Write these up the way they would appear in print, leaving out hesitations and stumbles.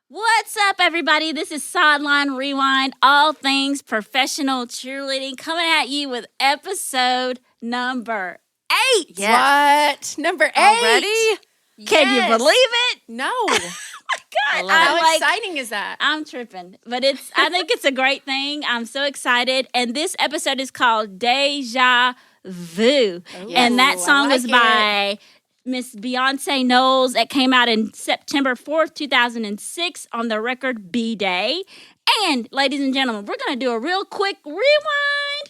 What's up, everybody? This is SidelineRewind, all things professional cheerleading, coming at you with episode number 8. Yes. What? Number 8? Already? Can you believe it? No. Oh my God. How exciting is that? I'm tripping, but I think it's a great thing. I'm so excited. And this episode is called Deja Vu. And that song was by Miss Beyonce Knowles. It came out in September 4th, 2006 on the record B-Day. And, ladies and gentlemen, we're going to do a real quick rewind.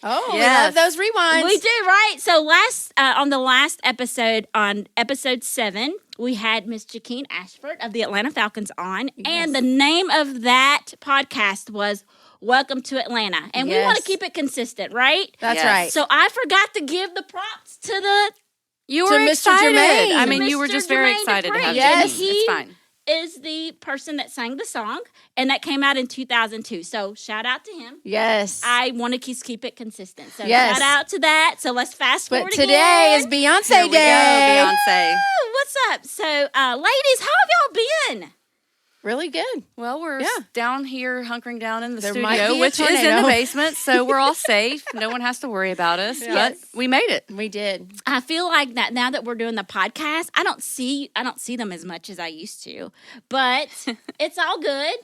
Oh, yes. We love those rewinds. We do, right? So on the last episode, on episode 7, we had Miss Jaquine Ashford of the Atlanta Falcons on. Yes. And the name of that podcast was Welcome to Atlanta. And we want to keep it consistent, right? That's right. So I forgot to give the props to the... You were excited. I mean, you were just very excited to have Yes, it's fine. Is the person that sang the song, and that came out in 2002. So shout out to him. Yes. I want to keep it consistent. So shout out to that. So let's fast forward again. But today is Beyonce Day. Beyonce. Woo, what's up? So, ladies, how have y'all been? Really good. Well, we're down here hunkering down in the There studio, which is in the basement, so we're all safe. No one has to worry about us, but we made it. We did. I feel like that now that we're doing the podcast, I don't see them as much as I used to, but it's all good.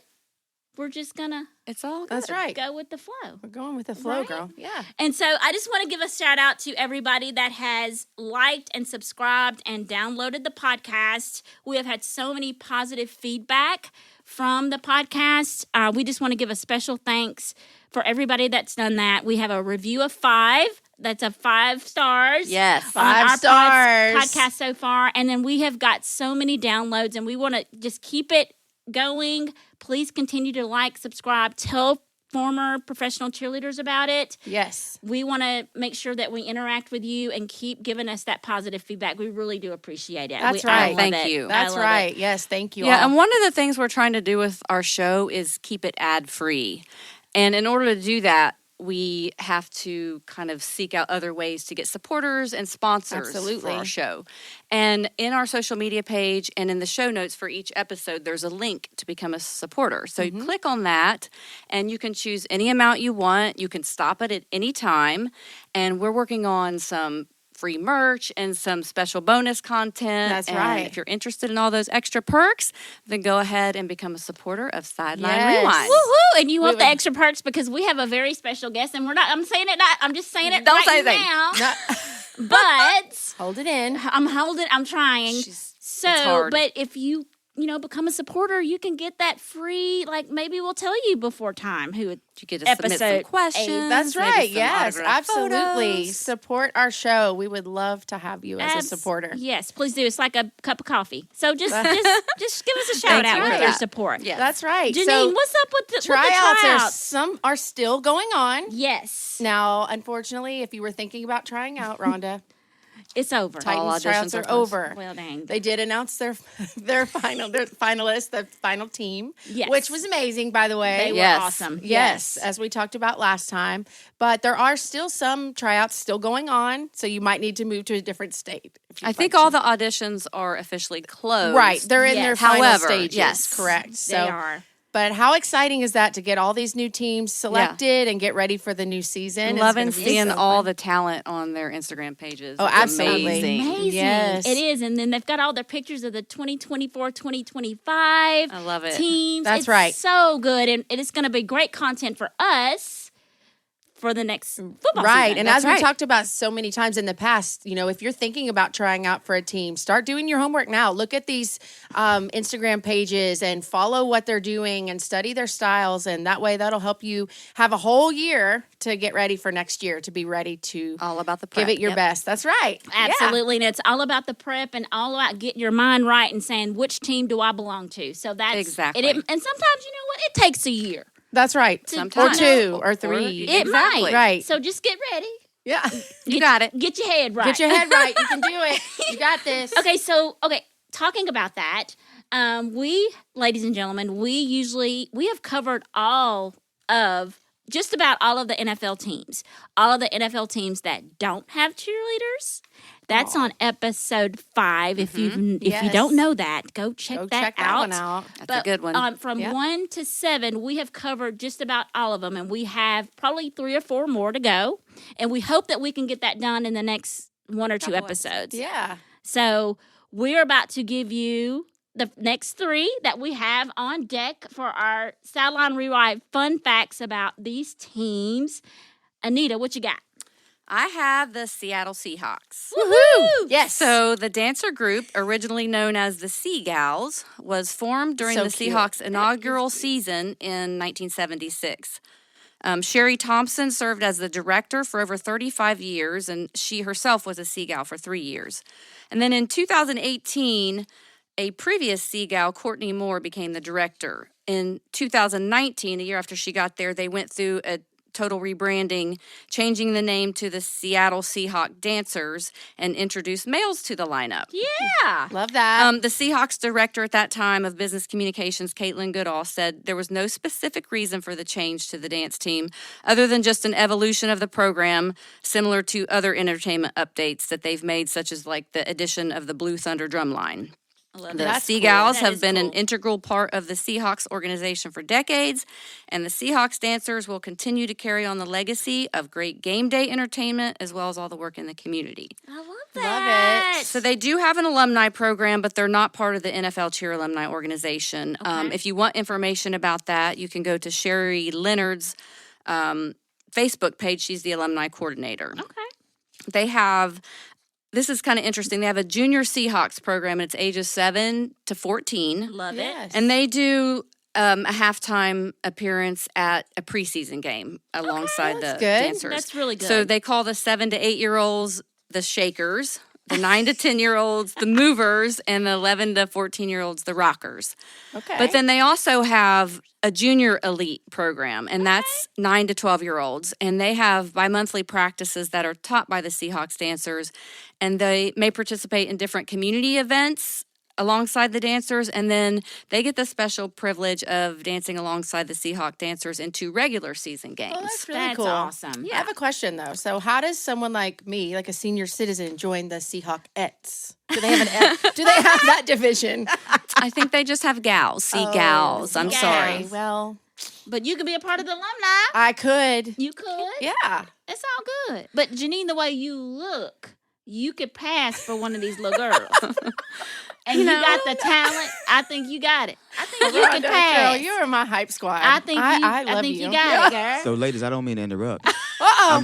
We're just gonna. It's all good. That's right. Go with the flow. We're going with the flow, Right? girl. Yeah. And so I just want to give a shout out to everybody that has liked and subscribed and downloaded the podcast. We have had so many positive feedback from the podcast. We just want to give a special thanks for everybody that's done that. We have a review of 5. That's a 5 stars. Yes. 5 stars. Podcast so far. And then we have got so many downloads, and we want to just keep it going. Please continue to like, subscribe, tell former professional cheerleaders about it. Yes. We want to make sure that we interact with you and keep giving us that positive feedback. We really do appreciate it. That's right. Thank you. That's right. Yes, thank you all. Yeah, and one of the things we're trying to do with our show is keep it ad-free. And in order to do that, we have to kind of seek out other ways to get supporters and sponsors for our show. And in our social media page and in the show notes for each episode, there's a link to become a supporter. So you click on that, and you can choose any amount you want. You can stop it at any time. And we're working on some free merch and some special bonus content. That's and right. If you're interested in all those extra perks, then go ahead and become a supporter of Sideline Yes. Rewind. Woohoo! And you want the extra perks because we have a very special guest, and I'm just saying it Don't right say anything. now. But Hold it in. I'm trying. It's hard. But if you become a supporter, you can get that free, like maybe we'll tell you before time who You get to submit some questions. That's maybe right. some Yes, autographed absolutely. photos. Support our show. We would love to have you as a supporter. Yes, please do. It's like a cup of coffee. So just give us a shout out you with for your that. support. Yes. That's right. Janine, So what's up with the tryouts, tryouts? some are still going on. Yes. Now, unfortunately, if you were thinking about trying out, Rhonda, It's over. Titans tryouts auditions are are closed. over. Well, dang. They did announce their finalists, the final team, Yes. which was amazing, by the way. They were Yes. awesome. Yes, as we talked about last time. But there are still some tryouts still going on, so you might need to move to a different state. I think all the auditions are officially closed. Right, they're in their Yes. final However, stages. yes. Correct. So, They are. But how exciting is that to get all these new teams selected and get ready for the new season? It's Loving gonna be seeing so all fun. the talent on their Instagram pages. Oh, It's absolutely. amazing. Yes. It is. And then they've got all their pictures of the 2024-2025 I love it. teams. That's It's right. so good. And it's going to be great content for us for the next football Right. season. And That's as we right. talked about so many times in the past, if you're thinking about trying out for a team, start doing your homework now. Look at these Instagram pages and follow what they're doing and study their styles. And that way that'll help you have a whole year to get ready for next year, to be ready to All about the prep. give it your Yep. best. That's right. Yeah. Absolutely. And it's all about the prep and all about getting your mind right and saying, which team do I belong to? So that's Exactly. And sometimes, you know what? It takes a year. That's right. Sometimes. Or 2 or 3. It Exactly. might. Right. So just get ready. Yeah. You got it. Get your head right. Get your head right. You can do it. You got this. Okay, talking about that, we, ladies and gentlemen, we have covered just about all of the NFL teams. All of the NFL teams that don't have cheerleaders That's on episode 5. If you don't know that, go check that out. That one out. That's a good one. From 1 to 7, we have covered just about all of them, and we have probably 3 or 4 more to go. And we hope that we can get that done in the next 1 or 2 episodes. Yeah. So we're about to give you the next 3 that we have on deck for our Sideline Rewind fun facts about these teams. Anita, what you got? I have the Seattle Seahawks. Woohoo! Yes. So the dancer group, originally known as the Seagals, was formed during the Seahawks' inaugural season in 1976. Sherry Thompson served as the director for over 35 years, and she herself was a Seagal for 3 years. And then in 2018, a previous Seagal, Courtney Moore, became the director. In 2019, a year after she got there, they went through a total rebranding, changing the name to the Seattle Seahawk Dancers, and introduced males to the lineup. Yeah. Love that. The Seahawks director at that time of business communications, Caitlin Goodall, said there was no specific reason for the change to the dance team other than just an evolution of the program, similar to other entertainment updates that they've made, such as like the addition of the Blue Thunder drumline. The Seagals have been an integral part of the Seahawks organization for decades, and the Seahawks dancers will continue to carry on the legacy of great game day entertainment as well as all the work in the community. I love that. Love it. So they do have an alumni program, but they're not part of the NFL Cheer Alumni Organization. Okay. If you want information about that, you can go to Sherry Leonard's Facebook page. She's the alumni coordinator. Okay. They have... This is kind of interesting. They have a junior Seahawks program, and it's ages 7 to 14. Love it. And they do a halftime appearance at a preseason game alongside the dancers. That's really good. So they call the 7 to 8-year-olds the Shakers, the 9 to 10-year-olds the Movers, and the 11 to 14-year-olds the Rockers. Okay. But then they also have a junior elite program, and that's 9 to 12-year-olds. And they have bi-monthly practices that are taught by the Seahawks dancers, and they may participate in different community events alongside the dancers, and then they get the special privilege of dancing alongside the Seahawk dancers in 2 regular season games. Oh, that's really That's cool. awesome. I have a question, though. So how does someone like me, like a senior citizen, join the Seahawkettes? Do they have do they have that division? I think they just have gals, Seagals. I'm Seagals. sorry. Well, But you could be a part of the alumni. I could. You could. Yeah. It's all good. But Jeanine, the way you look, you could pass for one of these little girls. And you got the talent. I think you got it. I think you could pass. Girl, you're in my hype squad. I think you got it, girl. So, ladies, I don't mean to interrupt. Uh-oh. I'm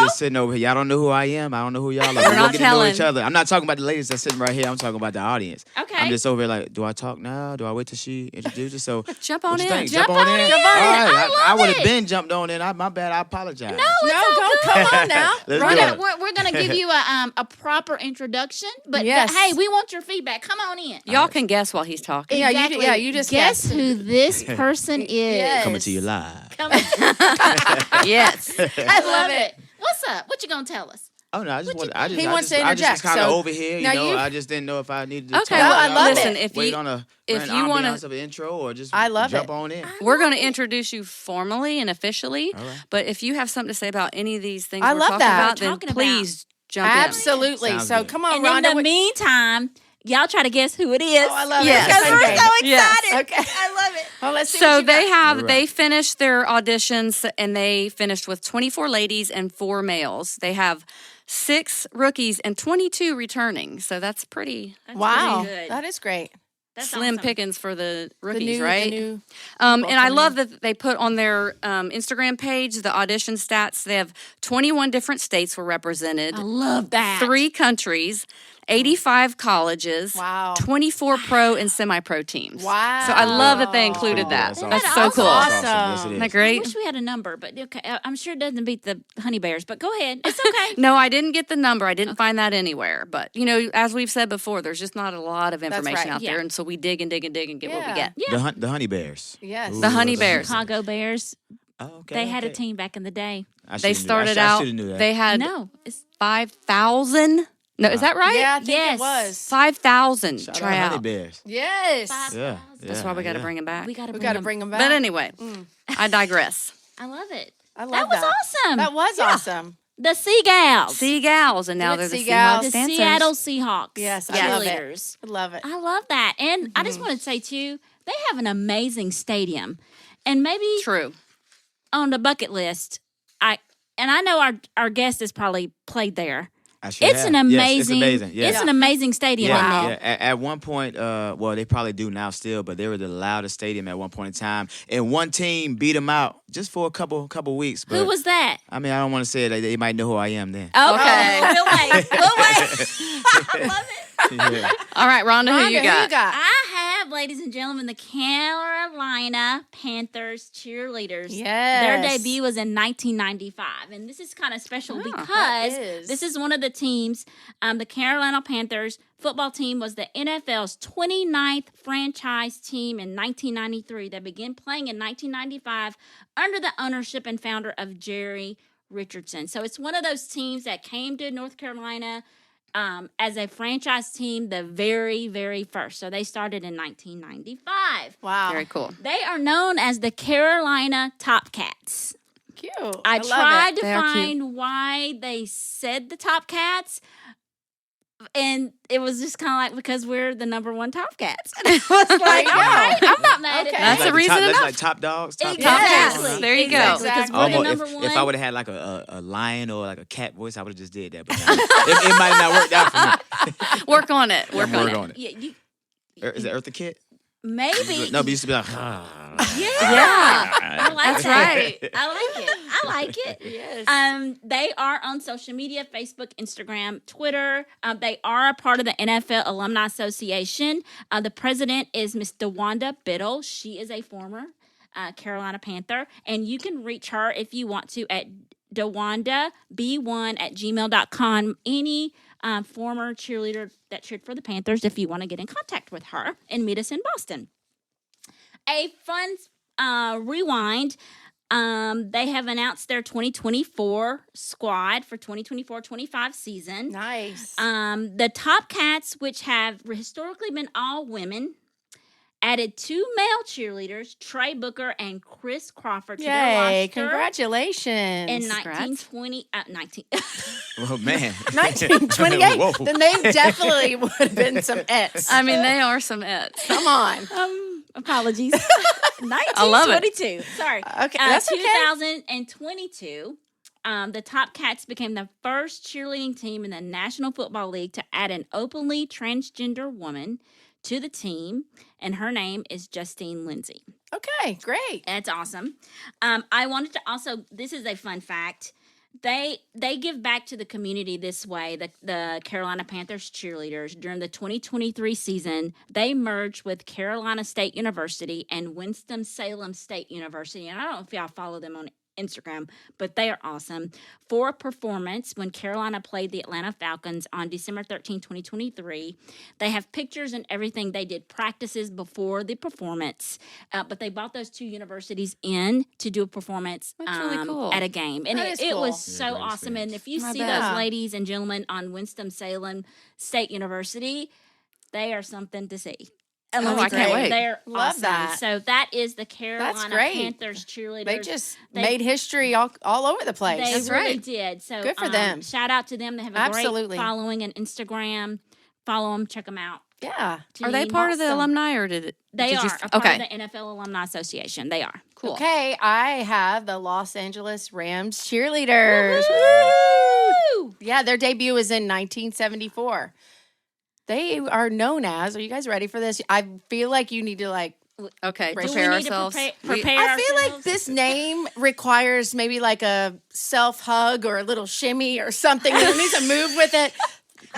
just sitting over here. Y'all don't know who I am. I don't know who y'all are. We're not getting to know telling. each other. I'm not talking about the ladies that's sitting right here. I'm talking about the audience. Okay. I'm just over here like, do I talk now? Do I wait till she introduces? So Jump on what you in. think? Jump on on in. in. All right. I love would have it. been jumped on in. My bad. I apologize. No, Come on now. Let's We're do gonna, it. we're gonna give you a proper introduction, but Yes. hey, we want your feedback. Come on in. Y'all can guess while he's talking. Yeah, Exactly. you just guess guessed. who this person is. Yes. Coming to you live. Yes. I love it. What's up? What you gonna tell us? Oh no! I just want. I just. He I wants just, to I just interject, was kind of so- over here. Now You know, you- I just didn't know if I needed to. Okay, talk. well, I love listen, it. if Wait you on a if you wanna- ambiance of an intro or just I love jump it. on in. we're going to introduce you formally and officially, All right. but if you have something to say about any of these things I we're love talking that. about, then Talking about- please jump in. Absolutely. Sounds So good. come on, And Rhonda. in the meantime, y'all try to guess who it is. Oh, I love Yes. it. Because we're Okay. so Yes. excited. Okay. I love it. Well, let's see So what you they got. Right. they finished their auditions and they finished with 24 ladies and 4 males. They have 6 rookies and 22 returning. So that's pretty Wow. pretty good. That is great. That's slim awesome. pickings for the rookies, the new, right? The new, And I coming love that they put on their Instagram page the audition stats. They have 21 different states were represented, I love that. 3 countries, 85 colleges, Wow. 24 pro and semi-pro teams. Wow. So I love that they included Oh, that. that's That's awesome. so That's cool. awesome. Yes, it Isn't is. that I great? wish we had a number, but okay, I'm sure it doesn't beat the honey bears. But go ahead, it's okay. No, I didn't get the number. I didn't find that anywhere. But, you know, as we've said before, there's just not a lot of information right. out Yeah. there. And so we dig and dig and dig and get what we Yeah. get. Yeah. The honey bears. Yes. The honey that's- bears. Chicago Bears. Oh, okay. They had a okay. team back in the day. I They should've knew- started I out, should've knew that. they had No, it's 5,000. No, is that right? Yeah, I think Yes. it was. 5,000 Shout out honey tryouts. bears. Yes. Yeah, That's why we got to bring them back. we got to We got to bring them back. But anyway, I digress. I love it. I love That was awesome. That was awesome. The Seagals. Seagals, and now Do it, they're the Seagals. Seahawks The dancers. Seattle Seahawks. Yes, I love it. Cheerleaders. I love it. I love that. And I just want to say, too, they have an amazing stadium. And maybe True. on the bucket list, I know our guest has probably played there. I sure It's have. an amazing, Yes, it's amazing. Yeah. it's an amazing stadium. Yeah, isn't it? yeah. At one point, well, they probably do now still, but they were the loudest stadium at one point in time. And one team beat them out just for a couple weeks. But, Who was that? I mean, I don't want to say it. They might know who I am then. Okay. Okay. We'll wait. I love it. Yeah. All right, Rhonda, who you got? I have, ladies and gentlemen, the Carolina Panthers cheerleaders. Yes. Their debut was in 1995. And this is kind of special because is. this is one of the teams. The Carolina Panthers football team was the NFL's 29th franchise team in 1993. They began playing in 1995 under the ownership and founder of Jerry Richardson. So it's one of those teams that came to North Carolina as a franchise team, the very, very first. So they started in 1995. Wow. Very cool. They are known as the Carolina TopCats. Cute. I love tried it. to They are find why they said the TopCats, and it was just kind of like because we're the number one TopCats. And I was like, all right, I'm not mad Okay. at That's that. a reason That's enough. like top dogs. Top Exactly. dogs. There you go. Exactly. Because we're the Almost, number one. if I would have had like a lion or like a cat voice, I would have just did that. But no, it might not work out for me. Work on it. Work on it. on it. Yeah, Is it Eartha Kitt? maybe. No, but it used to be like, Yeah. Yeah. I like That's that. right. I like it. I like it. Yes. They are on social media, Facebook, Instagram, Twitter. They are a part of the NFL Alumni Association. The president is Miss DeWanda Biddle. She is a former Carolina Panther. And you can reach her if you want to at DeWandaB1@gmail.com. Any former cheerleader that cheered for the Panthers, if you want to get in contact with her and meet us in Boston. A fun rewind. They have announced their 2024 squad for 2024-25 season. Nice. The TopCats, which have historically been all women, added 2 male cheerleaders, Trey Booker and Chris Crawford, to their Yay. roster Congratulations. in Congrats. 1920. 19. oh man, 1928. Whoa. The name definitely would have been some Ets. I mean, they are some ets. Come on. Apologies. I love it. 1922. Sorry. Okay, that's okay. 2022. The TopCats became the first cheerleading team in the National Football League to add an openly transgender woman to the team, and her name is Justine Lindsay. Okay, great. That's awesome. I wanted to also, this is a fun fact. They give back to the community this way. The Carolina Panthers cheerleaders, during the 2023 season, they merged with Carolina State University and Winston-Salem State University. And I don't know if y'all follow them on Instagram, but they are awesome. For a performance when Carolina played the Atlanta Falcons on December 13, 2023. They have pictures and everything. They did practices before the performance, but they bought those 2 universities in to do a performance That's really cool. at a game. And That it is cool. was so great awesome. And experience. if you I see bet. those ladies and gentlemen on Winston-Salem State University, they are something to see. Oh, I can't wait. They're Love awesome. that. So that is the Carolina great. Panthers cheerleaders. They just They- made history all over the place. They That's really right. did. So Good for them. Shout out to them. They have a Absolutely. great following on Instagram. Follow them. Check them out. Yeah. Are they Janine, part of the awesome. alumni, or did it? They did are you, a part okay. of the NFL Alumni Association. They are. Cool. Okay, I have the Los Angeles Rams cheerleaders. Woo! Yeah, their debut was in 1974. They are known as, are you guys ready for this? I feel like you need to Okay. Do we Prepare need to ourselves. prepare I feel like ourselves? this name requires maybe like a self hug or a little shimmy or something. There needs to move with it.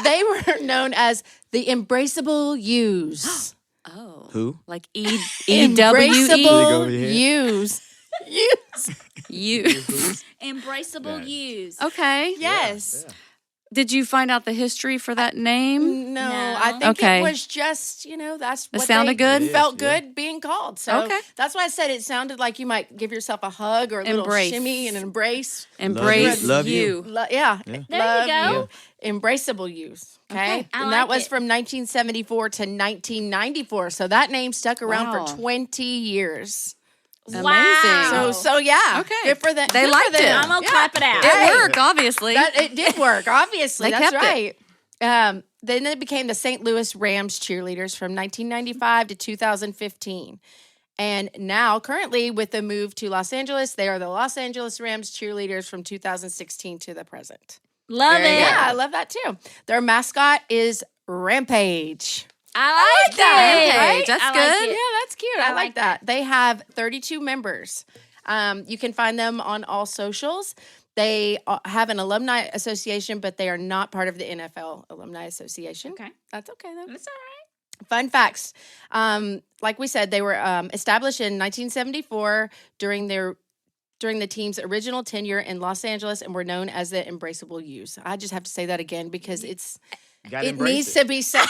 They were known as the Embraceable U's. Oh. Who? Like EWE. Embraceable here. U's. U's. You. Embraceable Yes. use. Okay. Yes. Yeah. Did you find out the history for that name? No, No. I think Okay. it was just, that's what sounded they good? It felt is, yeah. good being called. So Okay. that's why I said it sounded like you might give yourself a hug or a little Embrace. shimmy and embrace. Embrace Love you. you. Yeah. Yeah. There Love you go. Embraceable use. Okay. I And that like was it. from 1974 to 1994. So that name stuck around Wow. for 20 years. Amazing. So yeah. Okay. Good for them. They Good liked for them. it. I'm going to clap it out. It worked, obviously. It did work, obviously. They That's kept it. right. Then it became the St. Louis Rams cheerleaders from 1995 to 2015. And now, currently, with the move to Los Angeles, they are the Los Angeles Rams cheerleaders from 2016 to the present. Love it. Yeah, I love that too. Their mascot is Rampage. I like that, it. right? That's I good. Like it. Yeah, that's cute. I like that. They have 32 members. You can find them on all socials. They have an alumni association, but they are not part of the NFL Alumni Association. Okay. That's okay, though. That's all right. Fun facts. Like we said, they were established in 1974 during the team's original tenure in Los Angeles and were known as the Embraceable U's. I just have to say that again because it needs to be said.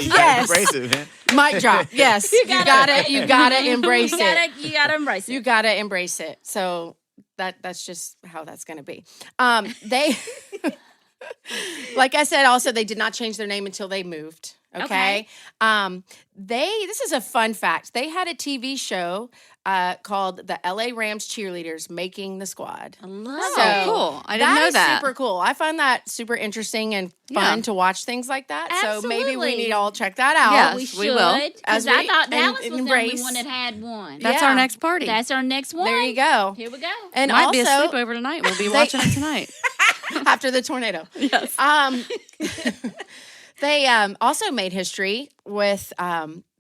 Yes. Embrace it, man. Mic drop. Yes. You gotta embrace it. You gotta embrace it. You gotta embrace it. So that's just how that's gonna be. They like I said, also they did not change their name until they moved. Okay. This is a fun fact. They had a TV show called the LA Rams Cheerleaders Making the Squad. I love Oh, it. cool. I didn't know that. That is super cool. I find that super interesting and fun to watch things like that. So maybe we need to all check that out. Yes, We should. we will. Because As I we thought Dallas was the only embrace- one that had one. That's Yeah. our next party. That's our next one. There you go. Here we go. And Might also, be a sleepover tonight. We'll be watching it tonight. after the tornado. Yes. They also made history with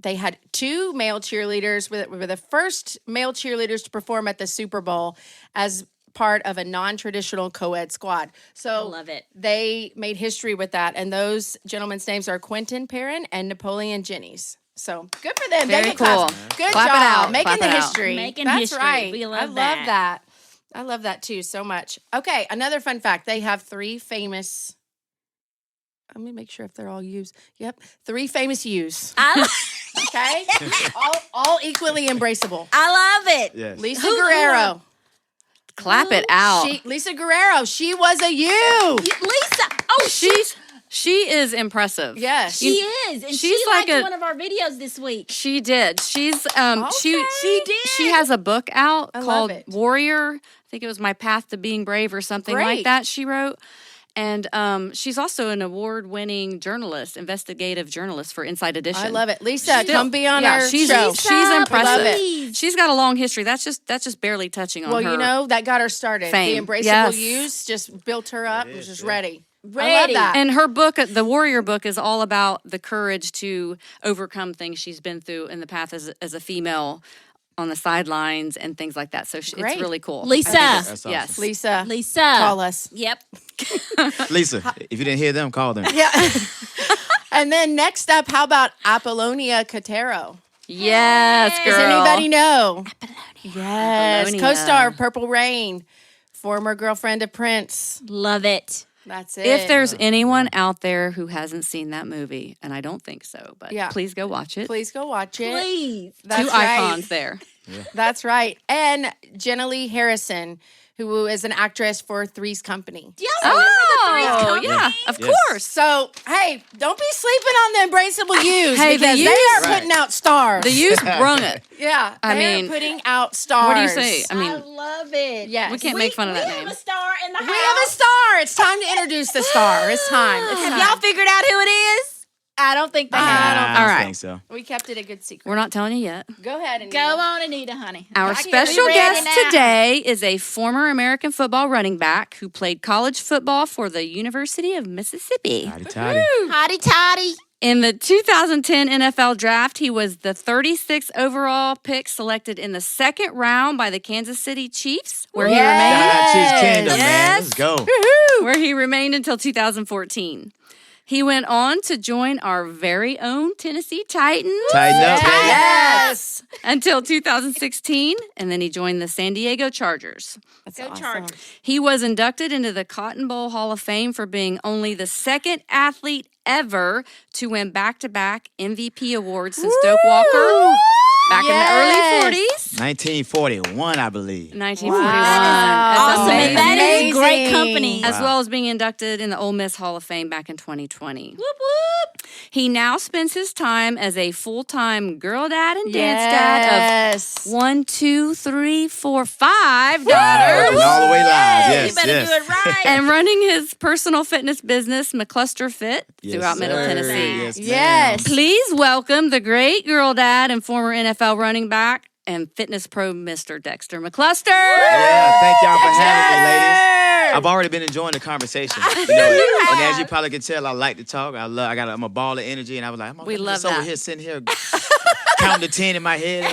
they had two male cheerleaders were the first male cheerleaders to perform at the Super Bowl as part of a non-traditional co-ed squad. So Love it. They made history with that, and those gentlemen's names are Quentin Perrin and Napoleon Jennings. So good for them. Very They get cool. claps. Good Clap it job out. making Clap the it out. history. Making That's history. right. We love I love that. that. I love that too so much. Okay, another fun fact. They have three famous. Let me make sure if they're all U's. Yep, three famous U's. Okay, all equally embraceable. I love it. Yes. Lisa Who- Guerrero. Clap it out. Lisa Guerrero. She was a U. Lisa. Oh, She is impressive. Yes. she is. And she's she like liked a- one of our videos this week. She did. She's She did. She has a book out I love called it. Warrior. I think it was My Path to Being Brave or something Great. like that she wrote. And she's also an award-winning journalist, investigative journalist for Inside Edition. I love it. Lisa, come be on our she's show. she's Love impressive. it. She's got a long history. That's just barely touching on Well, her. you know, that got her started. Fame. The Embraceable Yes. U's just built her up and was just ready. I love Ready. that. And her book, the Warrior book, is all about the courage to overcome things she's been through in the past as a female on the sidelines and things like that. So it's Great. really cool. Lisa. That's awesome. Yes. Lisa, Call call us. Yep. Lisa, if you didn't hear them, call them. Yeah. And then next up, how about Apollonia Cotero? Yes, girl. Does anybody know? Yes. Apollonia. Co-star of Purple Rain, former girlfriend of Prince. Love it. That's it. If there's anyone out there who hasn't seen that movie, and I don't think so, but Yeah. please go watch it. Please go watch it. Please. That's Two right. icons there. That's right. And Jenna Lee Harrison, who is an actress for Three's Company. Yes. Oh, yeah, of Yes. course. So, hey, don't be sleeping on the Embraceable U's Hey, the because they U's- are putting out stars. The youth brung it. yeah, I they're mean, putting out stars. What do you say? I I mean, love it. Yes. we can't make fun of that We name. have a star in the house. We have a star. It's time to introduce the star. It's time. It's Have time. y'all figured out who it is? I don't think they I have. don't I All right. think so. We kept it a good secret. We're not telling you yet. Go ahead and Go on, Anita, honey. Our I can't special be ready guest now. today is a former American football running back who played college football for the University of Mississippi. Howdy toddy. Hotty toddy. In the 2010 NFL Draft, he was the 36th overall pick selected in the second round by the Kansas City Chiefs, where he remained. Cheese Kingdom, man. Yes. Let's go. Where he remained until 2014. He went on to join our very own Tennessee Titans Tighten up, baby. Yes. until 2016, and then he joined the San Diego Chargers. That's Go awesome. Chargers. He was inducted into the Cotton Bowl Hall of Fame for being only the second athlete ever to win back-to-back MVP awards since Doak Walker back in the early 40s. 1941, I believe. 1941. Wow. That's Awesome. And that is Amazing. great company. as well as being inducted in the Ole Miss Hall of Fame back in 2020. Whoop, whoop. He now spends his time as a full-time girl dad and dance dad of 1, 2, 3, 4, 5 daughters. All the way live. Yes, You better do it right. And running his personal fitness business, McCluster Fit, throughout Middle Tennessee. Yes, Yes. Please welcome the great girl dad and former NFL running back and fitness pro, Mr. Dexter McCluster. Yeah, thank y'all for having me, ladies. I've already been enjoying the conversation. And as you probably can tell, I like to talk. I'm a ball of energy, and I was like, I'm just over here sitting here counting to 10 in my head.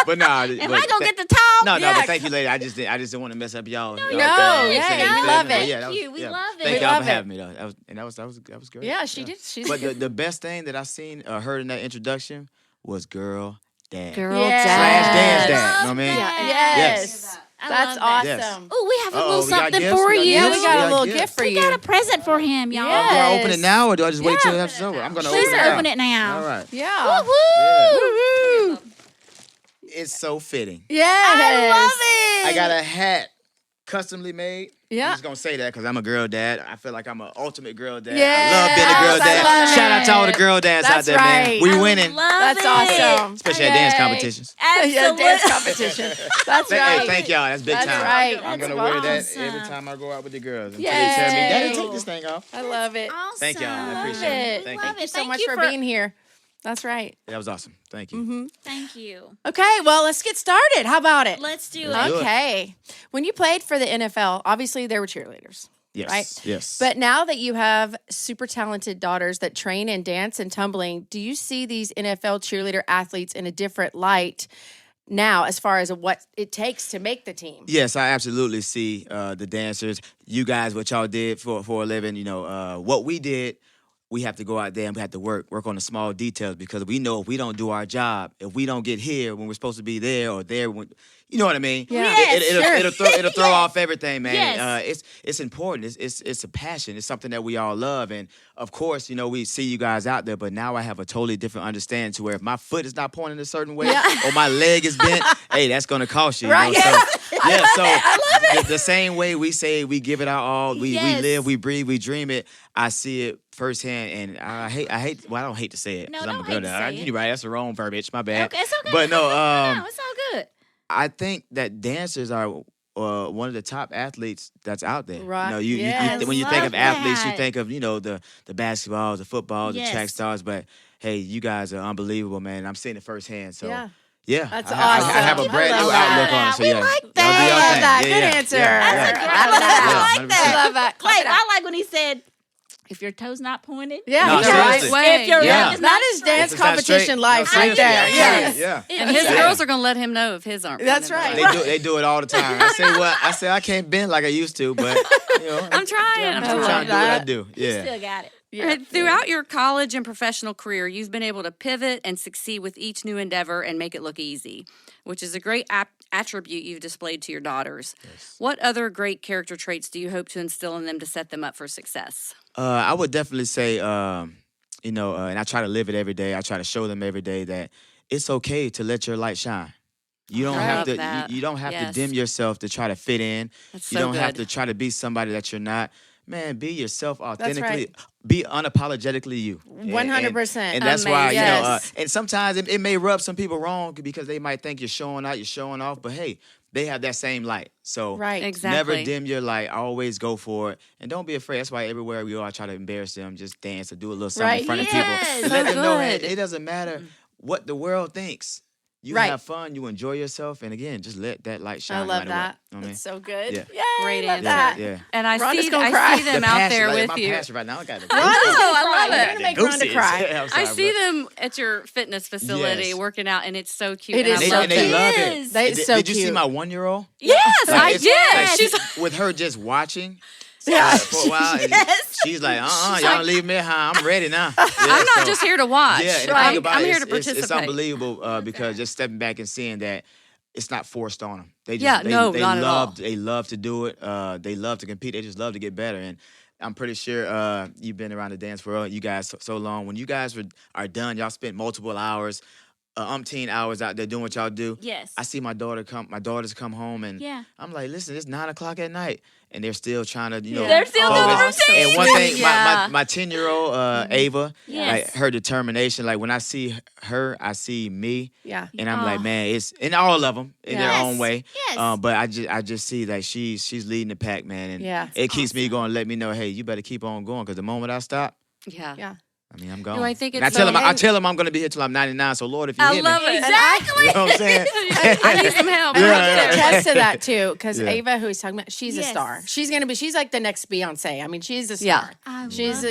But no, Am I gonna get to talk? No, but thank you, lady. I just didn't want to mess up y'all. We love it. Thank you. We love it. Thank y'all for having me, though. That was great. Yeah, she did. But the best thing that I seen heard in that introduction was girl dad. Girl Yes. dad. / dance dad. You know what I mean? Yes. That's awesome. Yes. Oh, we have a little We got something gifts? for We got you. Yeah, gifts? we got a little gifts. gift for We you. got a present for him, y'all. Yeah. Do I open it now or do I just wait till it's over? I'm gonna Please open it now. open it now. All right. Yeah. Woo! It's so fitting. Yes. I love it. I got a hat, customly made. Yeah. I'm just gonna say that because I'm a girl dad. I feel like I'm an ultimate girl dad. Yes, I love being a girl I dad. love Shout out to all the it. girl dads out That's there, right. man. We winning, Love That's it. awesome. especially at dance Yay. competitions. Absolutely. Yeah, dance competition. That's right. Hey, thank y'all. That's big That's time. right. I'm That's gonna wear that awesome. every time I go out with the girls. Until Yay. they tell me, Daddy, take this thing off. I love it. Awesome. Thank y'all. I appreciate it. Thank you. Love Thank you so Thank much you for being here. That's right. That was awesome. Thank you. Thank you. Okay, well, let's get started. How about it? Let's do Let's it. do it. Okay. When you played for the NFL, obviously there were cheerleaders. Yes. Right? Yes. But now that you have super talented daughters that train in dance and tumbling, do you see these NFL cheerleader athletes in a different light now as far as what it takes to make the team? Yes, I absolutely see the dancers. You guys, what y'all did for a living. You know, what we did. We have to go out there and we have to work on the small details because we know if we don't do our job, if we don't get here when we're supposed to be there or there when, you know what I mean? Yeah. Yes, It'll throw off everything, man. Yes. It's important. It's a passion. It's something that we all love. And of course, you know, we see you guys out there, but now I have a totally different understanding to where if my foot is not pointing a certain way or my leg is bent, hey, that's gonna cost you. You Right. know? So, I love it. The same way we say we give it our all, we Yes. live, we breathe, we dream it. I see it firsthand, and I hate. Well, I don't hate to say it No, because I'm a don't girl. hate to say it. You're right. That's the wrong verbiage. My bad. Okay, it's okay. But no, no, it's all good. I think that dancers are one of the top athletes that's out there. Right. You know, you Yes. when you think of Love athletes, you that. think of the basketballs, the footballs, Yes. the track stars. But hey, you guys are unbelievable, man. I'm seeing it firsthand. So Yeah. yeah, That's I have awesome. a brand I new love outlook that. on it. So We yeah, like y'all that. do I y'all love thing. that. Yeah, Good yeah, answer. yeah, That's yeah. a good I love one. that. I like that. I love that. Clay, Clap it up. I like when he said, if your toe's not pointed. Yeah, No, he's seriously. right. Right way. If your Yeah. leg is That not is straight. dance If it's not competition straight, life no, right there. seriously. Yes. Yeah. And his Yeah. girls are going to let him know if his aren't. That's pointed right. They do it all the time. I say I can't bend like I used to, but you know, I'm trying. I'm I'm trying trying. to do what I that. do. You Yeah. still got it. Yeah. Throughout your college and professional career, you've been able to pivot and succeed with each new endeavor and make it look easy, which is a great attribute you've displayed to your daughters. Yes. What other great character traits do you hope to instill in them to set them up for success? I would definitely say, and I try to live it every day. I try to show them every day that it's okay to let your light shine. You don't I have love to. that. You don't have Yes. to dim yourself to try to fit in. That's You so don't have good. to try to be somebody that you're not. Man, be yourself authentically. right. Be unapologetically you. 100%. And that's why, Amazing. Yes. and sometimes it may rub some people wrong because they might think you're showing out, you're showing off, but hey, they have that same light. So Right. Exactly. never dim your light. Always go for it. And don't be afraid. That's why everywhere we go, I try to embarrass them, just dance or do a little something Right. in front Yes. of people. To So let them know, hey, good. it doesn't matter what the world thinks. You Right. have fun, you enjoy yourself, and again, just let that light shine. I no love matter that. what. You know what I mean? That's so good. Yeah. Yay, Great love answer. that. Yeah. And I Rhonda's see, gonna cry. I see them The out passion, there like, with my you. passion right now. I got it. Rhonda's gonna I cry. love You're it. gonna make Rhonda cry. Yeah, I'm I sorry, see bro. them at your fitness facility Yes. working out, and it's so cute. It and is I so love they it. love is. it. They- Did, so did you see cute. my 1-year-old? Yes, Like, I it's- did. like, She's with her just watching Yeah. for a while, and she's like, y'all don't leave me high. I'm ready now. Yeah, I'm not so- just here to watch. Yeah, and the I'm, thing about I'm it, here it's- to participate. It's unbelievable because just stepping back and seeing that it's not forced on them. They just, Yeah, they, no, they not at all. love, They love to do it. They love to compete. They just love to get better. And I'm pretty sure you've been around the dance world. You guys so long. When you guys are done, y'all spent multiple hours umpteen hours out there doing what y'all do. Yes. I see my daughters come home, and I'm like, listen, it's 9:00 at night, and they're still trying to, they're still doing routine. And one thing, my 10-year-old Ava, like her determination. Like when I see her, I see me. Yeah. And I'm like, man, it's in all of them in their own way. Yes. But I just see that she's leading the pack, man, and it keeps me going. Let me know, hey, you better keep on going, because the moment I stop, I mean, I'm gone. No, I think and it's I tell him I'm going to be here till I'm 99. So Lord, if you hear me, love it. Exactly. you know what I'm saying? I need some help. And I can attest to that too, because Yeah. Ava, who he's talking about, she's a star. She's like the next Beyonce. I mean, she's a star. She's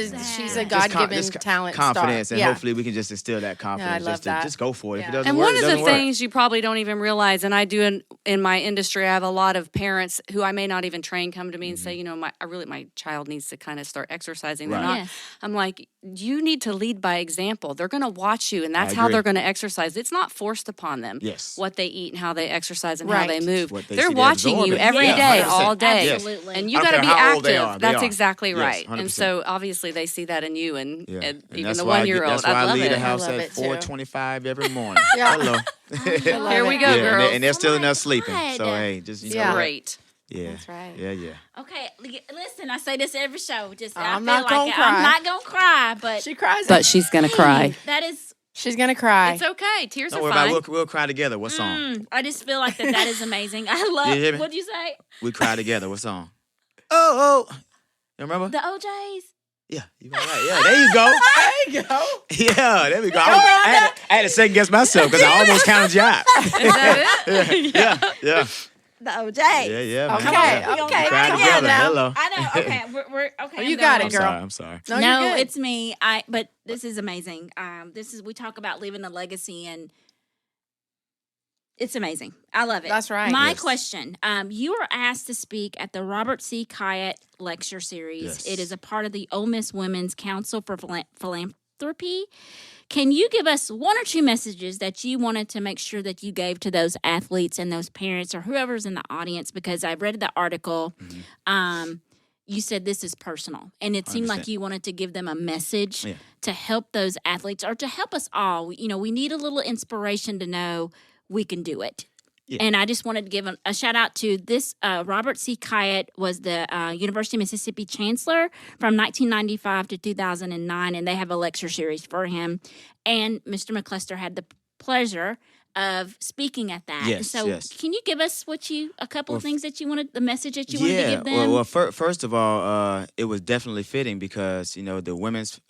a God-given talent confidence, star. and hopefully we can just instill that confidence. I love that. Just go for it. If it doesn't And work, one it of the doesn't work. things you probably don't even realize, and I do in my industry, I have a lot of parents who I may not even train come to me and say, you know, my child needs to kind of start exercising. They're Right. not. Yes. I'm like, you need to lead by example. They're going to watch you, and that's I how agree. they're going to exercise. It's not forced upon them. Yes. What they eat and how they exercise and Right. how they move. What they They're see, they watching absorb you it. every Yeah, day, 100%. all day. Yes. Absolutely. And you I got don't to care be how old they active. are, they That's are. exactly Yes, right. 100%. And so obviously they see that in you, and And even that's the why 1-year-old. That's why I love leave it. the house I love at it, too. 4:25 every morning. Yeah. Hello. Here we go, Yeah, girls. and they're still in there my sleeping. God. So hey, just you know Yeah. what? Great. Yeah. That's right. Yeah. Okay, listen, I say this every show. Just I I'm feel not like gonna cry. I'm not gonna cry, but She cries. But she's going to cry. that is. She's gonna cry. It's okay. Tears Don't are worry fine. about it. We'll cry together. What song? I just feel like that is amazing. I love. You hear me? What'd you say? We cry together. What song? Oh. You remember? The OJs. Yeah, you all right. Yeah, there you go. There you go. Yeah, there we go. I had to second guess myself because I almost counted you out. Is that it? Yeah. The OJs. Yeah, man. Okay, Yeah. okay. We cried Come on together. now. Hello. I know. Okay, we're okay. Oh, you I'm got done. it, girl. I'm sorry. No, No, you're good. it's me. But this is amazing. We talk about leaving a legacy, and it's amazing. I love it. That's right. My Yes. question: you were asked to speak at the Robert C. Kyatt Lecture Series. Yes. It is a part of the Ole Miss Women's Council for Philanthropy. Can you give us one or two messages that you wanted to make sure that you gave to those athletes and those parents or whoever's in the audience? Because I read the article. You said this is personal, and it seemed like 100%. you wanted to give them a message Yeah. to help those athletes or to help us all. You know, we need a little inspiration to know we can do it. Yeah. And I just wanted to give a shout out to this. Robert C. Kyatt was the University of Mississippi chancellor from 1995 to 2009, and they have a lecture series for him. And Mr. McCluster had the pleasure of speaking at that. Yes, so yes. can you give us a couple of things that you wanted, the message that you wanted to give them? Well, first of all, it was definitely fitting because, you know, the women's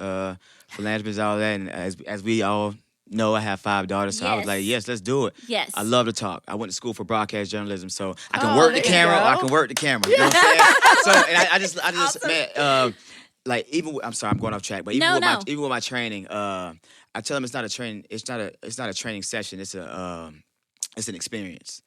philanthropy, all that, and as we all know, I have 5 daughters, so I was Yes. like, yes, let's do it. Yes. I love to talk. I went to school for broadcast journalism, so I can Oh, work the there you camera. go. I can work the camera. You know what I'm saying? So, and I just, man, like I'm sorry, I'm going off track, but even with my training, I tell them it's not a training. It's not a training session. It's an experience.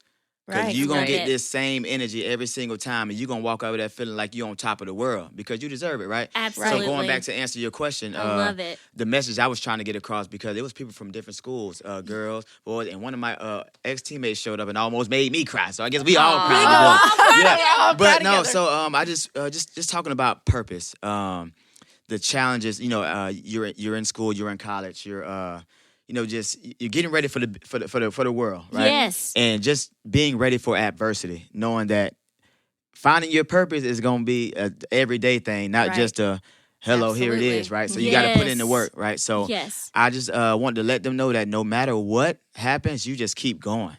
Because Right. you're going Right. to get this same energy every single time, and you're going to walk out of that feeling like you're on top of the world because you deserve it, right? Absolutely. So going back to answer your question, I love it. the message I was trying to get across, because it was people from different schools, girls, boys, and one of my ex-teammates showed up and almost made me cry. So I guess we all cried. all But cry no, together. so I just talking about purpose, the challenges. You know, you're in school, you're in college, you're you're getting ready for the world, right? Yes. And just being ready for adversity, knowing that finding your purpose is going to be a everyday thing, not Right. just a hello, here it Absolutely. is, right? So you got to put in the Yes. work, right? So Yes. I just wanted to let them know that no matter what happens, you just keep going.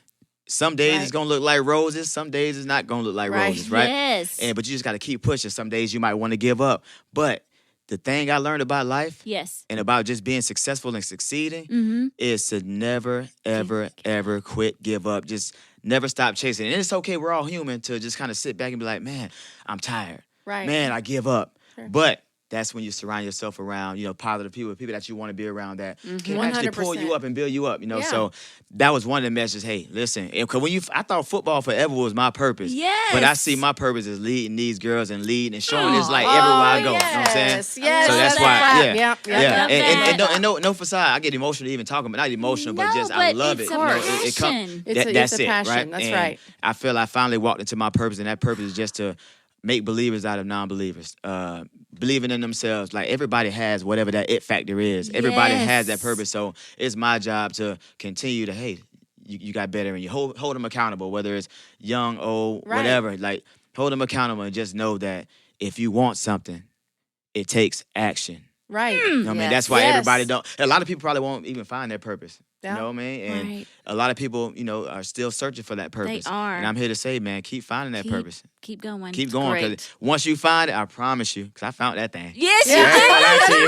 Some days it's Right. going to look like roses. Some days it's not going to look like Right. roses, right? Yes. But you just got to keep pushing. Some days you might want to give up. But the thing I learned about life Yes. and about just being successful and succeeding Mm-hmm. is to never, ever quit, give up. Just never stop chasing. And it's okay, we're all human, to just kind of sit back and be like, man, I'm tired. Right. Man, I give up. Sure. But that's when you surround yourself around, positive people that you want to be around that can actually pull you 100%. up and build you up, Yeah. So that was one of the messages. Hey, listen, because I thought football forever was my purpose. Yes. But I see my purpose is leading these girls and leading and showing this light everywhere I go. You know what I'm saying? Yes. So that's love why, that. yeah. Yeah. No facade. I get emotional even talking, but not emotional, but No, just I but love it's it. a It passion. It's a that's passion. it, right? That's And right. I feel I finally walked into my purpose, and that purpose is just to make believers out of non-believers. Believing in themselves. Like, everybody has whatever that it factor is. Everybody has that purpose. So it's my job to continue to, hey, you got better, and you hold them accountable, whether it's young, old, whatever. Like, hold them accountable and just know that if you want something, it takes action. Right. You know what I mean? That's why everybody don't. A lot of people probably won't even find their purpose. You know what I mean? And a lot of people, are still searching for that purpose. They are. And I'm here to say, man, keep finding that purpose. Keep going. Keep going. Because once you find it, I promise you, because I found that thing. Yes, you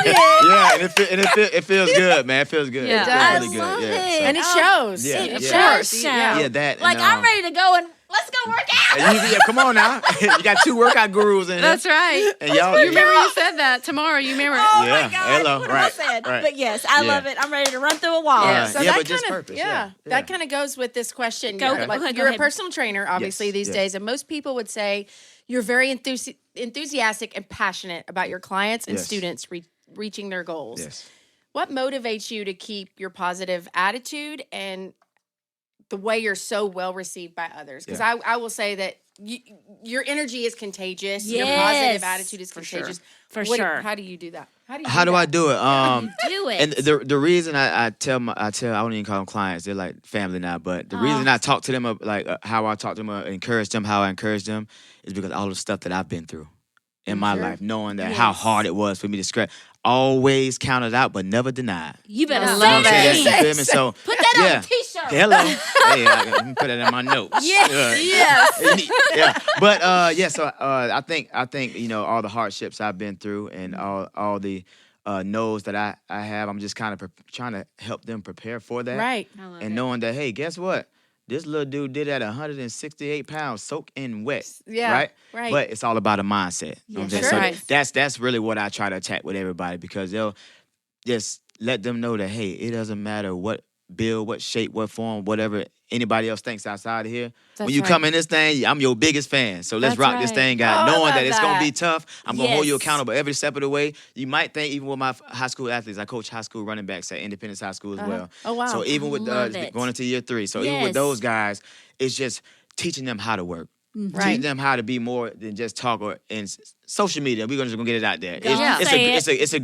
did. Yeah, and it feels good, man. It feels good. Yeah. It feels really I love good. it. Yeah, And it shows. Yeah, It yeah. shows. Yeah, that. Like, I'm ready to go and let's go work out. Yeah, come on now. You got 2 workout gurus in here. That's right. And y'all, You remember you said that tomorrow. You remember? Oh Yeah, my God. hello, What right, have I said? right. But yes, I love it. I'm ready to run through a wall. Yeah. So yeah, that but just kinda- purpose. That kind of goes with this question. Go Like, ahead, go you're a ahead. personal trainer, obviously, these days, and most people would say you're very enthusiastic and passionate about your clients and students reaching their goals. Yes. What motivates you to keep your positive attitude and the way you're so well received by others? Because I will say that your energy is contagious. Your positive attitude is contagious. For sure. How do you do that? How do I do it? Do it. And the reason I tell I don't even call them clients. They're like family now. But the reason I talk to them how I talk to them, encourage them, how I encourage them, is because all the stuff that I've been through in my life, knowing that how hard it was for me to scratch. Always counted out, but never denied. You better I say love that. You feel me? So Put that on a t-shirt. Hello. Hey, I can put it in my notes. Yes. Yeah. But so I think all the hardships I've been through and all the no's that I have, I'm just kind of trying to help them prepare for that. Right. And knowing that, hey, guess what? This little dude did at 168 pounds, soaking wet. Yeah. Right. But it's all about a mindset. You know what I'm saying? Sure. So Right. that's really what I try to attack with everybody, because they'll just let them know that, hey, it doesn't matter what build, what shape, what form, whatever anybody else thinks outside of here. That's when you right. come in this thing, I'm your biggest fan. So let's That's rock this right. thing out. Oh, I Knowing that love it's going to that. be tough. I'm going to hold you Yes. accountable every step of the way. You might think, even with my high school athletes, I coach high school running backs at Independence High School as well. Oh, wow. So even with Love it. going into year 3. So even Yes. with those guys, it's just teaching them how to work. Mm-hmm. Right. Teach them how to be more than just talk or in social media. We're just gonna get it out there. Go on, say It's a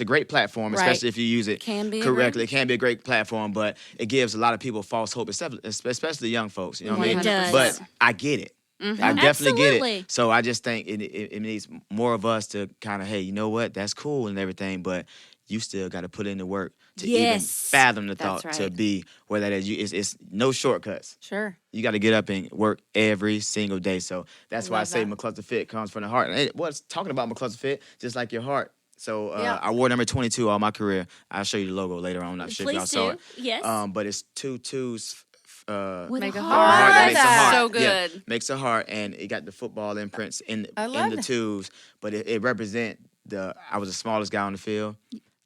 great platform, Right. especially if you use it Can be a correctly. It can be a great platform, but it gives a lot of people false hope, especially young folks. You know what I mean? It does. But I get it. Mm-hmm. I definitely get Absolutely. it. So I just think it needs more of us to kind of, hey, you know what? That's cool and everything, but you still got to put in the work to even Yes. fathom the That's thought to right. be where that is. It's no shortcuts. Sure. You got to get up and work every single day. So that's why I love say that. McCluster Fit comes from the heart. And talking about McCluster Fit, just like your heart. So Yeah. I wore number 22 all my career. I'll show you the logo later on. I'm not sure if y'all Please saw do. it. Yes. But it's 2 twos. With Make a a heart. I Heart love that makes a that. heart. So Yeah, good. makes a heart, and it got the football imprints in love the that. twos. But it represent I was the smallest guy on the field,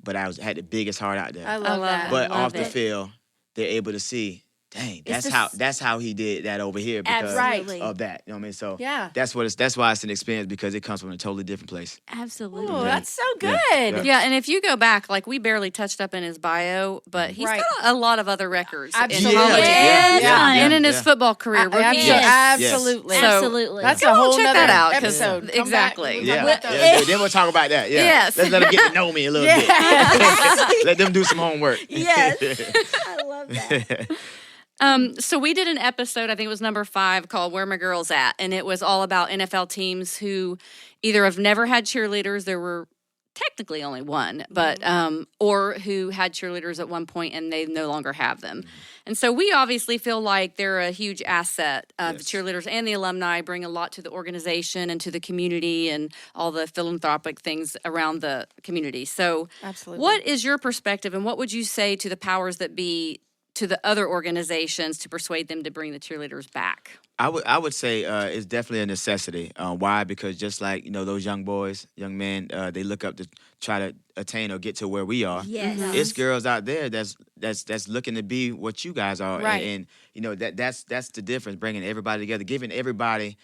but had the biggest heart out there. I love love that. it. But love off the it. field, they're able to see, dang, It's that's how he did that over here because Absolutely. of that. You know what I mean? So Yeah. that's why it's an experience, because it comes from a totally different place. Absolutely. Oh, that's so good. Yeah. Yeah, and if you go back, like we barely touched up in his bio, but he's Right. got a lot of other records Absolutely. in college Yes, honey. and in his football career. Rookie Yes. Absolutely. So- Absolutely. That's Go a whole check nother that out, 'cause- episode. Come exactly. back. Yeah, We'll talk about yeah. those. Then we'll talk about that. Yeah. Yes. Let's let them get to know me a little bit. Let them do some homework. Yes. I love that. So we did an episode, I think it was number 5, called Where My Girls At, and it was all about NFL teams who either have never had cheerleaders, there were technically only one, but or who had cheerleaders at one point and they no longer have them. And so we obviously feel like they're a huge asset. The Yes. cheerleaders and the alumni bring a lot to the organization and to the community and all the philanthropic things around the community. So Absolutely. what is your perspective, and what would you say to the powers that be, to the other organizations, to persuade them to bring the cheerleaders back? I would say it's definitely a necessity. Why? Because just like those young boys, young men, they look up to try to attain or get to where we are. Yes. It's girls out there that's looking to be what you guys are, Right. and that's the difference. Bringing everybody together, giving everybody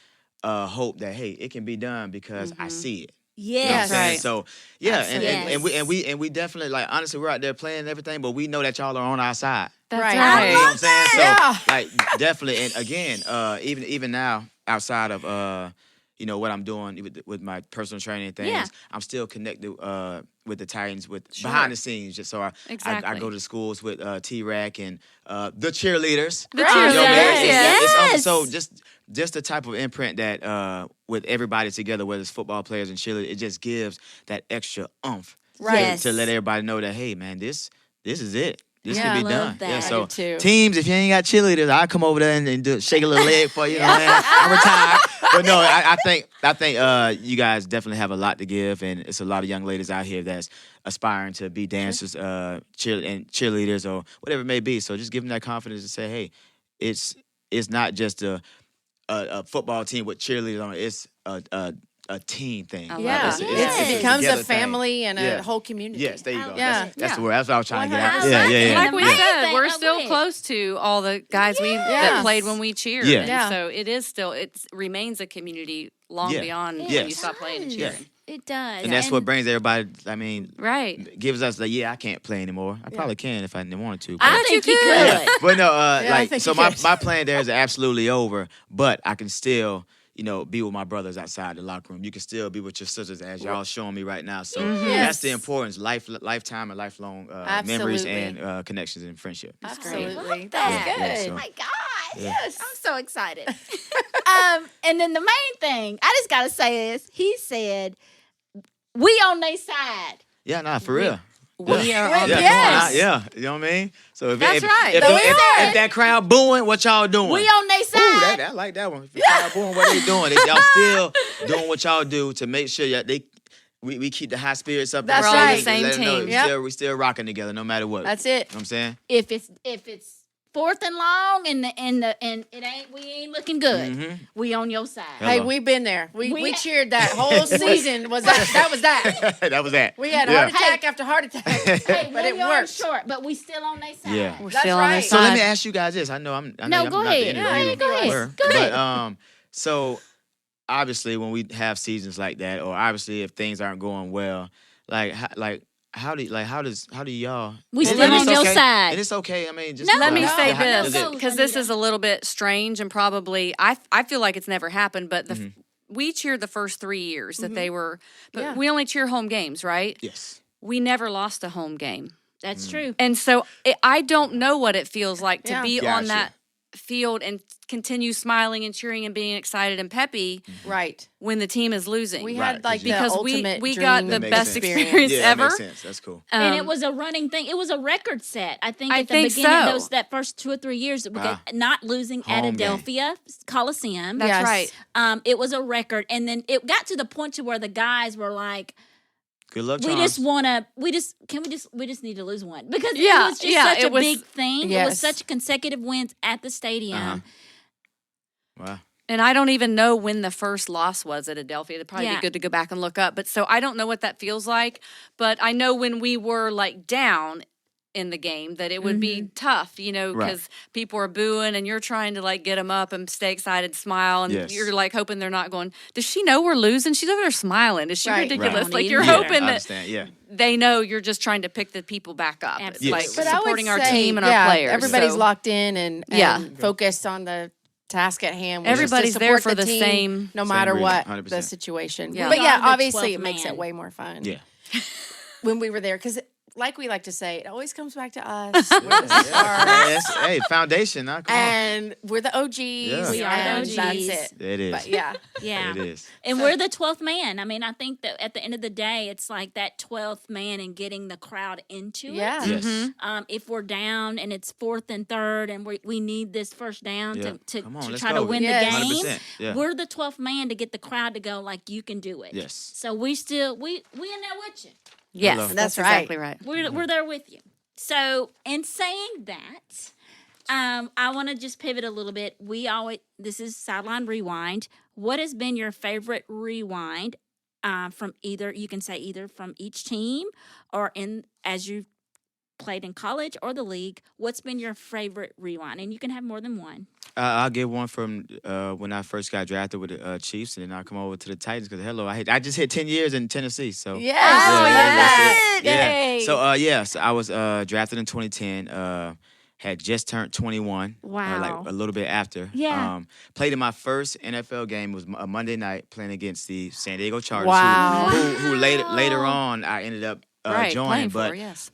hope that, hey, it can be done because I see it. You know what I'm Yes. saying? Right. So yeah, Absolutely. and we definitely, like, honestly, we're out there playing and everything, but we know that y'all are on our side. That's Right. I You know what I'm love saying? So Yeah. like definitely, and again, even now outside of what I'm doing with my personal training things. Yeah. I'm still connected with the Titans behind the scenes. Just so I go to schools with T-Rack and the cheerleaders. The cheerleaders, yes. So just the type of imprint that with everybody together, whether it's football players and cheerleaders, it just gives that extra oomph to let everybody know that, hey, man, this is it. This can be done. that. Yeah, I so do too. teams, if you ain't got cheerleaders, I'll come over there and shake a little leg for you. I'm retired. But no, I think you guys definitely have a lot to give, and it's a lot of young ladies out here that's aspiring to be dancers, cheerleaders, or whatever it may be. So just give them that confidence to say, hey, it's not just a football team with cheerleaders on it. It's a team thing. Yeah, it becomes a family and a whole community. Yes, there you go. Yeah. That's the word. That's what I was trying to get at. 100%. Yeah. Like we said, we're still close to all the guys that played when we cheered. Yeah. And so it remains a community long beyond when you stop playing and cheering. It does. And that's what brings everybody, Right. gives us I can't play anymore. I probably can if I wanted to. I think you could. But no, I think so you my could. plan there is absolutely over, but I can still, be with my brothers outside the locker room. You can still be with your sisters as y'all showing me right now. So that's the importance, lifetime and lifelong memories and connections and friendship. Absolutely. That's good. Yeah, so- Oh my gosh. Yes. I'm so excited. And then the main thing, I just got to say is, he said, we on their side. Yeah, nah, for real. We are on Yes. Yeah, you know what I mean? So if That's right. If that crowd booing, what y'all doing? We on their side. Ooh, I like that one. If the crowd booing, what they doing? Y'all still doing what y'all do to make sure we keep the high spirits up. That's We're all right. the same team. We still rocking together no matter what. That's it. You know what I'm saying? If it's fourth and long and we ain't looking good, we on your side. Hello. Hey, we've been there. We cheered that whole season. That was that. That was that. We had heart attack after heart attack. Hey, but it we are worked. short, but we still on their side. Yeah. We're That's still on their right. side. So let me ask you guys this. I know I'm No, I'm go not the ahead. interviewer. Go ahead. Go ahead. But so obviously when we have seasons like that, or obviously if things aren't going well, how do y'all? We and still it's on your okay. side. And it's okay. I mean, just No, Let me no, say no, this, no, because this Anita. is a little bit strange and probably I feel like it's never happened, but we cheered the first 3 years that they were, but we only cheer home games, right? Yes. We never lost a home game. That's true. And so I don't know what it feels like to be on Gotcha. that field and continue smiling and cheering and being excited and peppy Right. when the team is losing. We Right, had like the because ultimate we dream got the That makes best sense. experience Yeah, ever. that makes sense. That's cool. And it was a running thing. It was a record set. I think I at the think beginning, so. that first 2 or 3 years, not losing at Home game. Adelphia Coliseum. That's Yes. right. It was a record, and then it got to the point to where the guys were like, Good luck, we Charles. just need to lose one because it Yeah, was just yeah, such it a was- big thing. It Yes. was such consecutive wins at the stadium. Wow. And I don't even know when the first loss was at Adelphia. It'd probably Yeah. be good to go back and look up. But so I don't know what that feels like. But I know when we were down in the game that it would be tough, because Right. people are booing and you're trying to get them up and stay excited, smile, and Yes. you're hoping they're not going, does she know we're losing? She's over there smiling. Is she Right. ridiculous? Right. You're Yeah, hoping I that understand. Yeah. they know you're just trying to pick the people back up. Absolutely. It's But like I would supporting our say, team and our players. Everybody's So locked in and Yeah. focused on the task at hand. which is to Everybody's there support for the team same- no matter reason, what 100%. the situation. Yeah. But We yeah, are the obviously 12th it makes man. it way more fun. Yeah. When we were there, because like we like to say, it always comes back to us. We're the stars. Hey, foundation. Now, come on. And we're the OGs. Yeah. We are the and OGs. That's it. It is. But yeah. Yeah. It is. And we're the 12th man. I mean, I think that at the end of the day, it's like that 12th man and getting the crowd into Yeah. it. Yes. If we're down and it's 4th and 3rd and we need this first down Yeah. to Come on, let's try to go. win Yes. the game, 100%. Yeah. we're the 12th man to get the crowd to go like, you can do it. Yes. So we in there with you. Yes, Hello. that's That's right. exactly right. We're there with you. So in saying that, I want to just pivot a little bit. This is Sideline Rewind. What has been your favorite rewind from either from each team or as you played in college or the league? What's been your favorite rewind? And you can have more than one. I'll give one from when I first got drafted with the Chiefs, and then I'll come over to the Titans because I just hit 10 years in Tennessee. So Yes. Oh, we love yes. that. Yeah. Yay. So so I was drafted in 2010. Had just turned 21. Wow. Like a little bit after. Yeah. Played in my first NFL game. It was a Monday night playing against the San Diego Chargers. Wow. Who later on I ended up joining. Playing But for, yes.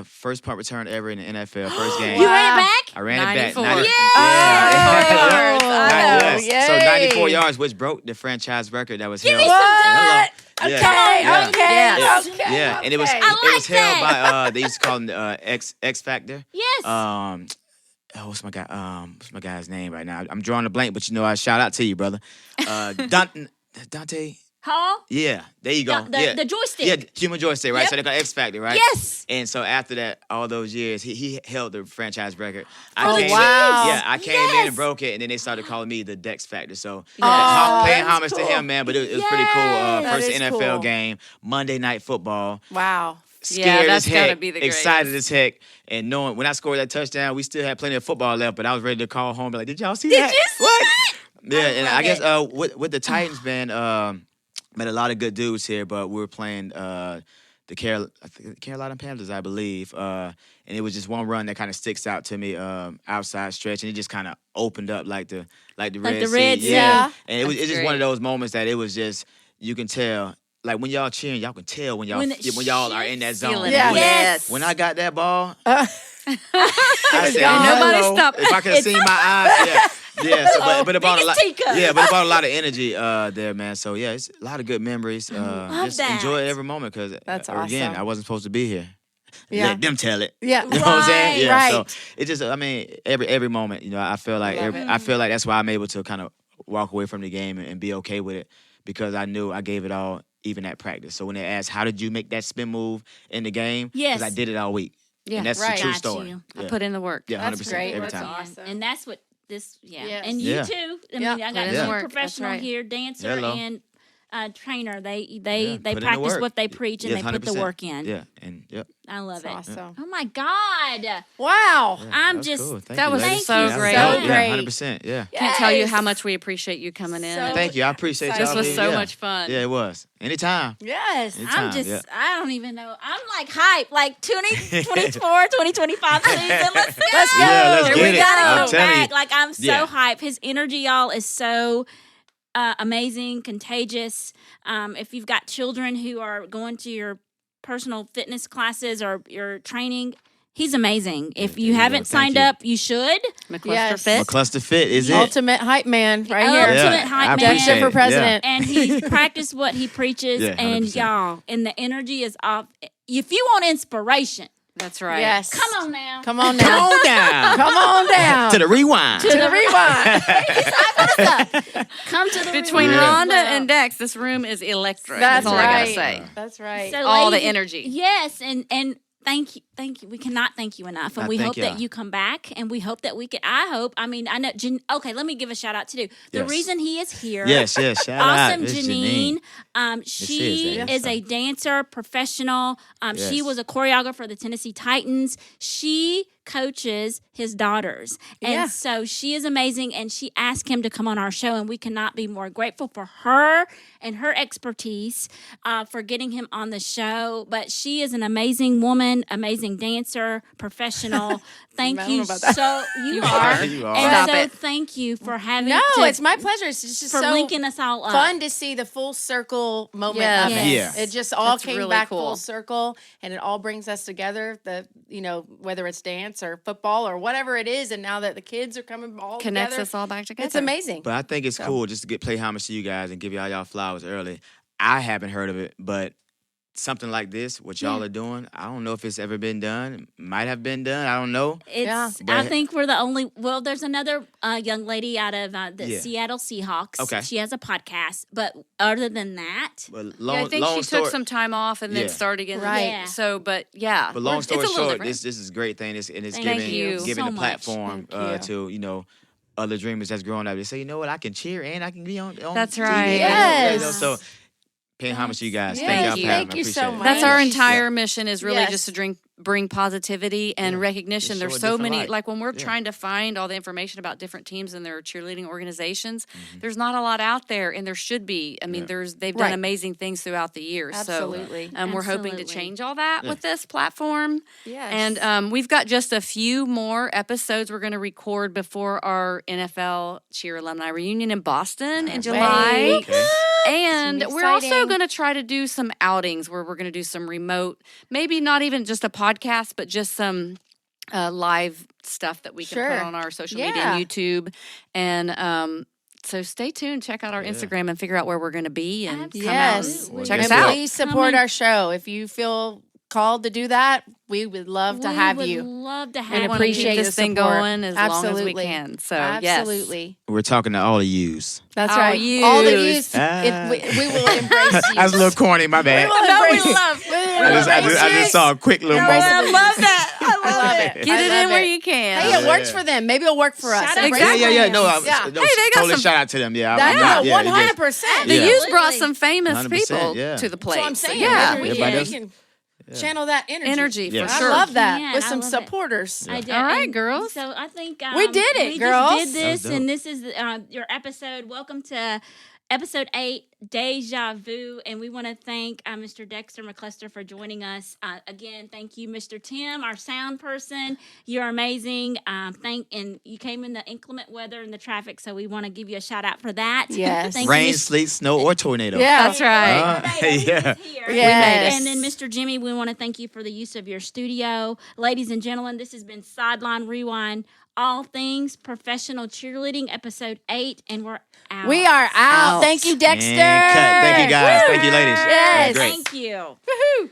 first punt return ever in the NFL. First game. You ran it back? I ran 94. it back. Oh, Yes. So yay. 94 yards, which broke the franchise record that was held. What? Hello. Okay, Yeah. okay, Yes. okay. Yeah, and it was okay. I held by they used to call him the X Factor. Yes. What's my guy's name right now? I'm drawing a blank, but I shout out to you, brother. Dante. Hall? Yeah, there you go. The joystick. Yeah, human joystick, right? Yep. So they got X Factor, right? Yes. And so after that, all those years, he held the franchise record. wow. I came in Yes. and broke it, and then they started calling me the Dex Factor. So Oh, paying that's homage to cool. him, man. But it was pretty cool. Yes. First That is NFL cool. game, Monday Night Football. Wow. Scared that's as gotta heck, be the greatest. excited as heck, and knowing when I scored that touchdown, we still had plenty of football left, but I was ready to call home and be like, "Did y'all see that?" Did you see What? that? Yeah, and I love guess it. with the Titans, man, met a lot of good dudes here, but we were playing the Carolina Panthers, I believe, and it was just one run that kind of sticks out to me, outside stretch, and it just kind of opened up like the Red the Sea. Red Sea. Yeah. And it's just great. one of those moments that it was just you can tell. Like when y'all cheering, y'all can tell when y'all are in that zone. Feeling Yeah. it. Yes. When I got that ball, Uh, I said, Nobody "Hello." stop. If I could have seen my eyes, yeah. So, but it brought a lot. Biggest teacup. Yeah, but it brought a lot of energy there, man. So yeah, it's a lot of good memories. Love Just that. enjoy every moment because That's again, awesome. I wasn't supposed to be here. Yeah. Let them tell it. yeah. You know what I'm saying? Right. Yeah. Right. So it just, every moment, I feel like Love it. I feel like that's why I'm able to kind of walk away from the game and be okay with it because I knew I gave it all, even at practice. So when they asked, "How did you make that spin move in the game?" Yes. Because I did it all week. Yeah, And that's right. the true Got story. you. I Yeah. put in the work. Yeah, That's 100% great. every That's time. awesome. And that's what this, Yes. And you Yeah. too. I mean, Yeah. I got Put in two the work. professional That's right. here, dancer Hello. and trainer. They Put in the practice work. what they preach and Yes, they put the 100%. work in. Yeah, and yep. I love That's it. awesome. Oh my God. Wow. I'm That was just cool. Thank that you, was ladies. so Yeah, that was great. dope. So Yeah, great. 100%. Yeah. Can't tell you Yes. how much we appreciate you coming in. So- Thank you. I appreciate This y'all. was being- so yeah. much fun. Yeah, it was. Anytime. Yes. Anytime. I'm just, yeah. I don't even know. I'm like hype. Like 2024, 2025 season. Let's go. Let's go. Yeah, let's Here get we it. gotta I'm come telling back. you. Like I'm so Yeah. hype. His energy, y'all, is so amazing, contagious. If you've got children who are going to your personal fitness classes or your training, he's amazing. If there you you go. haven't Thank signed you. up, you should. McCluster Yes. Fit. McCluster Fit is it? Ultimate hype man right Oh, here. ultimate Yeah, hype I man. appreciate Dexter for it. president. And he's practiced what he preaches. Yeah, and 100%. y'all, and the energy is off. If you want inspiration, That's right. Yes. come on now. Come on Come now. on down. Come on down. To the rewind. To the rewind. Come to the Between Yeah. Rhonda Well, and Dex, this room is electric. That's all I right. gotta say. That's right. So, All the ladies, energy. Yes, and thank you. We cannot thank you enough, and I we thank hope y'all. that you come back, and we hope that we can. I know. Okay, let me give a shout out to the Yes. reason he is here. Yes, shout out. Awesome, It's Jeanine. She is is that a dancer, professional. She Yes. was a choreographer for the Tennessee Titans. She coaches his daughters. And Yeah. so she is amazing. And she asked him to come on our show. And we cannot be more grateful for her and her expertise for getting him on the show. But she is an amazing woman, amazing dancer, professional. Thank I don't you know about that. so you You are. are. You are. And Stop so it. thank you for having No, to, it's my pleasure. It's just for so linking us all up. fun to see the full circle moment Yes. of it. Yes. Yeah. It just all That's came really back cool. full circle, and it all brings us together. Whether it's dance or football or whatever it is, and now that the kids are coming all Connects together, us all back together. it's amazing. But I think it's cool just to play homage to you guys and give y'all flowers early. I haven't heard of it, but something like this, what y'all are doing, I don't know if it's ever been done. It might have been done. I don't know. Yeah. I But- think we're the only. Well, there's another young lady out of the Yeah. Seattle Seahawks. Okay. She has a podcast, but other than that, But Yeah, I think she story, took some time off and then Yeah. started again. Right. Yeah. So, but yeah. But long it's story a little short, different. this is a great thing. It's Thank giving you giving so the much. platform Thank you. to other dreamers that's growing up. They say, you know what, I can cheer and I can be on That's TV. right. Yes. So paying homage to you guys. Yes, Thank y'all for having thank me. you I so appreciate it. much. That's our Thank you. entire mission is really Yes. just to bring positivity and recognition. Just There's show a so different many, light. like when we're trying to find all the information about different teams and their cheerleading organizations, there's not a lot out there, and there should be. I mean, they've done Right. amazing things throughout the years. Absolutely. So we're hoping to Absolutely. change all that with this platform. Yes. And we've got just a few more episodes we're going to record before our NFL Cheer Alumni Reunion in Boston in July. Okay. And It's we're also exciting. going to try to do some outings where we're going to do some remote, maybe not even just a podcast, but just some live stuff that we can put Sure. on our social Yeah. media and YouTube. And so stay tuned, check out our Instagram and figure out where we're going to be and come out Yes. and Well, check guess us And what? out. please support our show. If you feel called to do that, we would love to have We you. would love to have And you. appreciate keep the this thing support. going as long as we Absolutely. can. So Absolutely. We're talking to all of yous. That's All right. yous. All the yous. Ah. If we will embrace you. That's a little corny, my bad. I just saw a quick little moment. I love that. I love it. it. Get I it love in where you can. Hey, it works for them. Maybe it'll work for us. Shout out. Embrace Exactly. Yeah. them. No, Yeah. they got totally some- shout out to them. Yeah, That I'm not- is yeah, it just- 100%. The Yeah. youth brought some famous 100%, people yeah. to the That's plate. what I'm So, saying. yeah. Maybe Everybody we does. can channel that energy. Energy Yeah. for I sure. love that. Yeah, with I some love it. supporters. I did. All right, And girls. So I think We did it, we girls. Just did this, That was and this is your episode. Welcome to episode 8, Deja Vu, and we want to thank Mr. Dexter McCluster for joining us again. Thank you, Mr. Tim, our sound person. You're amazing. And you came in the inclement weather and the traffic, so we want to give you a shout out for that. Yes. Thank Rain, you, sleet, snow, or tornado. Yeah. That's right. Yeah. Yes. And then, Mr. Jimmy, we want to thank you for the use of your studio. Ladies and gentlemen, this has been Sideline Rewind, all things professional cheerleading, episode 8, and we're out. We are out. Out. Thank you, Dexter. And cut. Thank you, guys. Thank you, ladies. Yes. Great. Thank you. Woohoo.